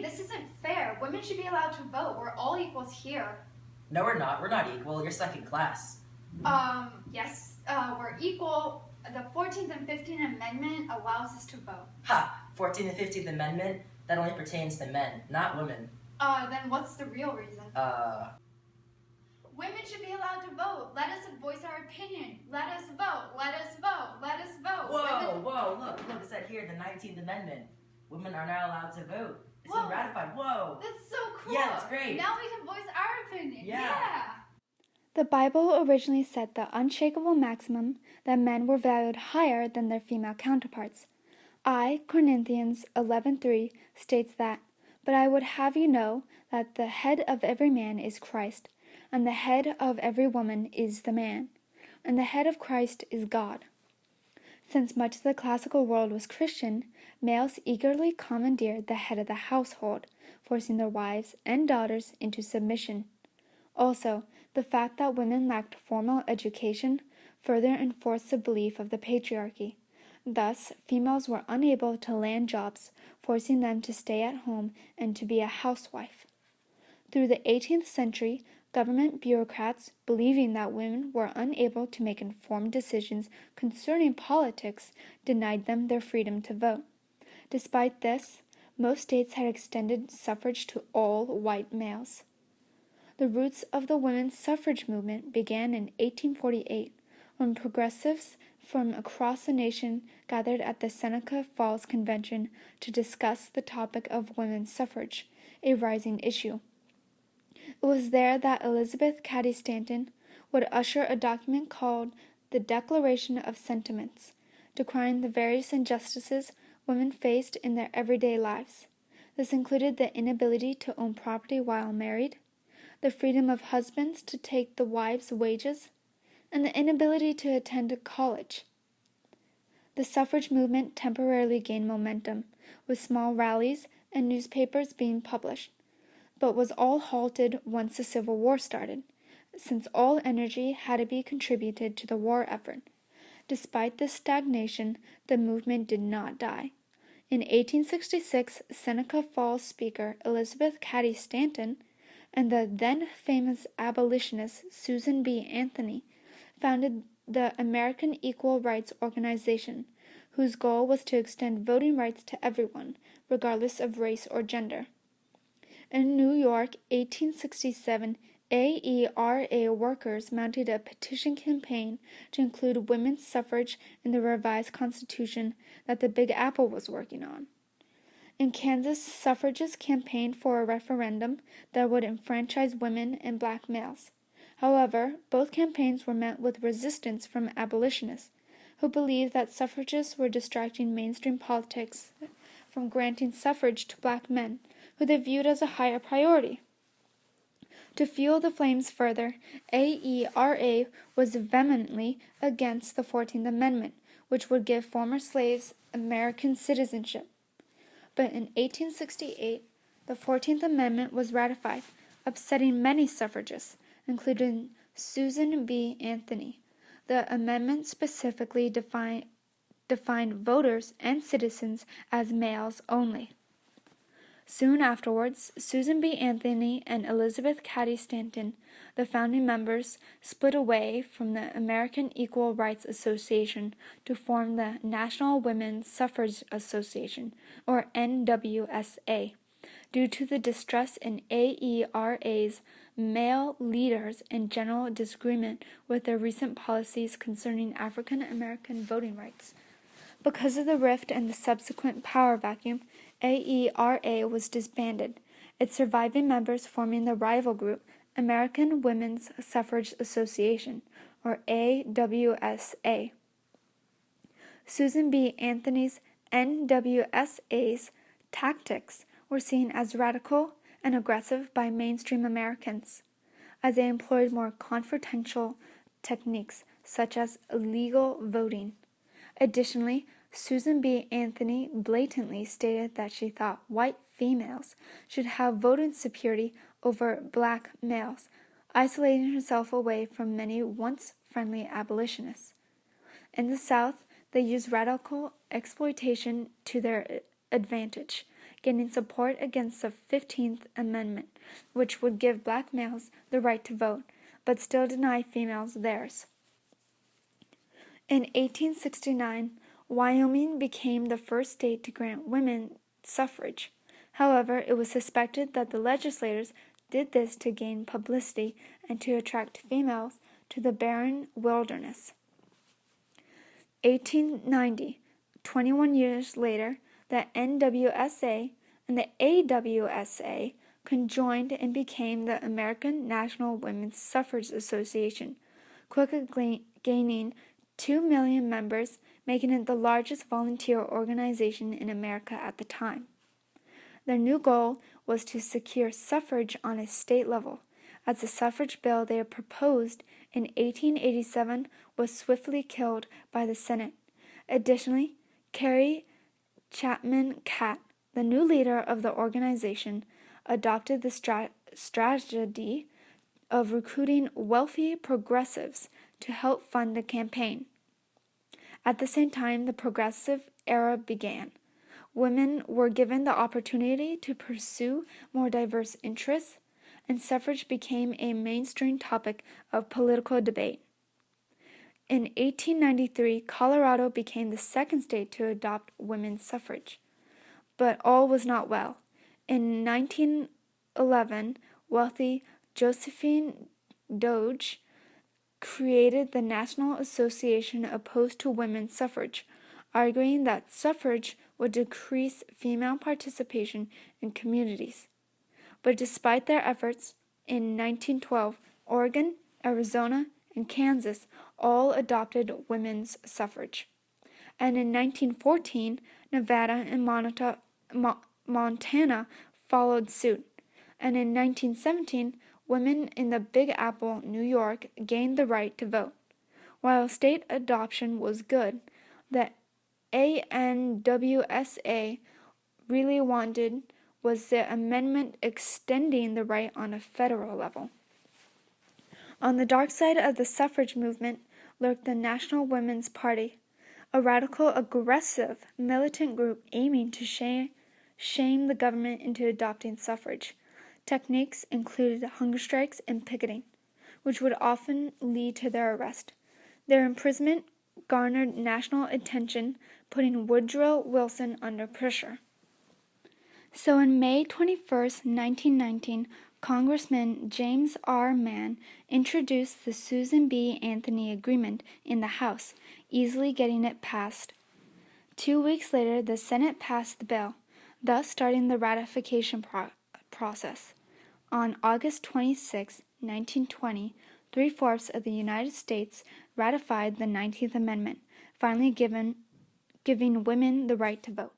this isn't fair. Women should be allowed to vote. We're all equals here. No, we're not. We're not equal. You're second class. Yes, we're equal. The 14th and 15th Amendment allows us to vote. Ha! 14th and 15th Amendment? That only pertains to men, not women. Then what's the real reason? Women should be allowed to vote. Let us voice our opinion. Let us vote. Let us vote. Let us vote. Whoa, look, it said here, the 19th Amendment. Women are not allowed to vote. It's been ratified. Whoa. That's so cool. Yeah, it's great. Now we can voice our opinion. Yeah. The Bible originally set the unshakable maximum that men were valued higher than their female counterparts. Corinthians 11:3 states that, "But I would have you know that the head of every man is Christ, and the head of every woman is the man, and the head of Christ is God." Since much of the classical world was Christian, males eagerly commandeered the head of the household, forcing their wives and daughters into submission. Also, the fact that women lacked formal education further enforced the belief of the patriarchy. Thus, females were unable to land jobs, forcing them to stay at home and to be a housewife. Through the 18th century, government bureaucrats, believing that women were unable to make informed decisions concerning politics, denied them their freedom to vote. Despite this, most states had extended suffrage to all white males. The roots of the women's suffrage movement began in 1848, when progressives from across the nation gathered at the Seneca Falls Convention to discuss the topic of women's suffrage, a rising issue. It was there that Elizabeth Cady Stanton would usher a document called the Declaration of Sentiments, decrying the various injustices women faced in their everyday lives. This included the inability to own property while married, the freedom of husbands to take the wives' wages, and the inability to attend college. The suffrage movement temporarily gained momentum, with small rallies and newspapers being published, but was all halted once the Civil War started, since all energy had to be contributed to the war effort. Despite this stagnation, the movement did not die. In 1866, Seneca Falls speaker Elizabeth Cady Stanton and the then-famous abolitionist Susan B. Anthony founded the American Equal Rights Organization, whose goal was to extend voting rights to everyone, regardless of race or gender. In New York, 1867, AERA workers mounted a petition campaign to include women's suffrage in the revised constitution that the Big Apple was working on. In Kansas, suffragists campaigned for a referendum that would enfranchise women and black males. However, both campaigns were met with resistance from abolitionists, who believed that suffragists were distracting mainstream politics from granting suffrage to black men, who they viewed as a higher priority. To fuel the flames further, AERA was vehemently against the 14th Amendment, which would give former slaves American citizenship. But in 1868, the 14th Amendment was ratified, upsetting many suffragists, including Susan B. Anthony. The amendment specifically defined voters and citizens as males only. Soon afterwards, Susan B. Anthony and Elizabeth Cady Stanton, the founding members, split away from the American Equal Rights Association to form the National Women's Suffrage Association, or NWSA, due to the distrust in AERA's male leaders and general disagreement with their recent policies concerning African American voting rights. Because of the rift and the subsequent power vacuum, AERA was disbanded, its surviving members forming the rival group American Women's Suffrage Association, or AWSA. Susan B. Anthony's NWSA's tactics were seen as radical and aggressive by mainstream Americans, as they employed more confrontational techniques such as illegal voting. Additionally, Susan B. Anthony blatantly stated that she thought white females should have voting superiority over black males, isolating herself away from many once friendly abolitionists. In the South, they used radical exploitation to their advantage, gaining support against the 15th Amendment, which would give black males the right to vote, but still deny females theirs. In 1869, Wyoming became the first state to grant women suffrage. However, it was suspected that the legislators did this to gain publicity and to attract females to the barren wilderness. 1890, 21 years later, the NWSA and the AWSA conjoined and became the American National Women's Suffrage Association, quickly gaining 2 million members, making it the largest volunteer organization in America at the time. Their new goal was to secure suffrage on a state level, as the suffrage bill they had proposed in 1887 was swiftly killed by the Senate. Additionally, Carrie Chapman Catt, the new leader of the organization, adopted the strategy of recruiting wealthy progressives to help fund the campaign. At the same time, the progressive era began. Women were given the opportunity to pursue more diverse interests, and suffrage became a mainstream topic of political debate. In 1893, Colorado became the second state to adopt women's suffrage. But all was not well. In 1911, wealthy Josephine Dodge created the National Association Opposed to Women's Suffrage, arguing that suffrage would decrease female participation in communities. But despite their efforts, in 1912, Oregon, Arizona, and Kansas all adopted women's suffrage. And in 1914, Nevada and Montana followed suit. And in 1917, women in the Big Apple, New York, gained the right to vote. While state adoption was good, the ANWSA really wanted was the amendment extending the right on a federal level. On the dark side of the suffrage movement lurked the National Women's Party, a radical, aggressive, militant group aiming to shame the government into adopting suffrage. Techniques included hunger strikes and picketing, which would often lead to their arrest. Their imprisonment garnered national attention, putting Woodrow Wilson under pressure. So on May 21, 1919, Congressman James R. Mann introduced the Susan B. Anthony Agreement in the House, easily getting it passed. 2 weeks later, the Senate passed the bill, thus starting the ratification process. On August 26, 1920, 3/4 of the United States ratified the 19th Amendment, finally giving women the right to vote.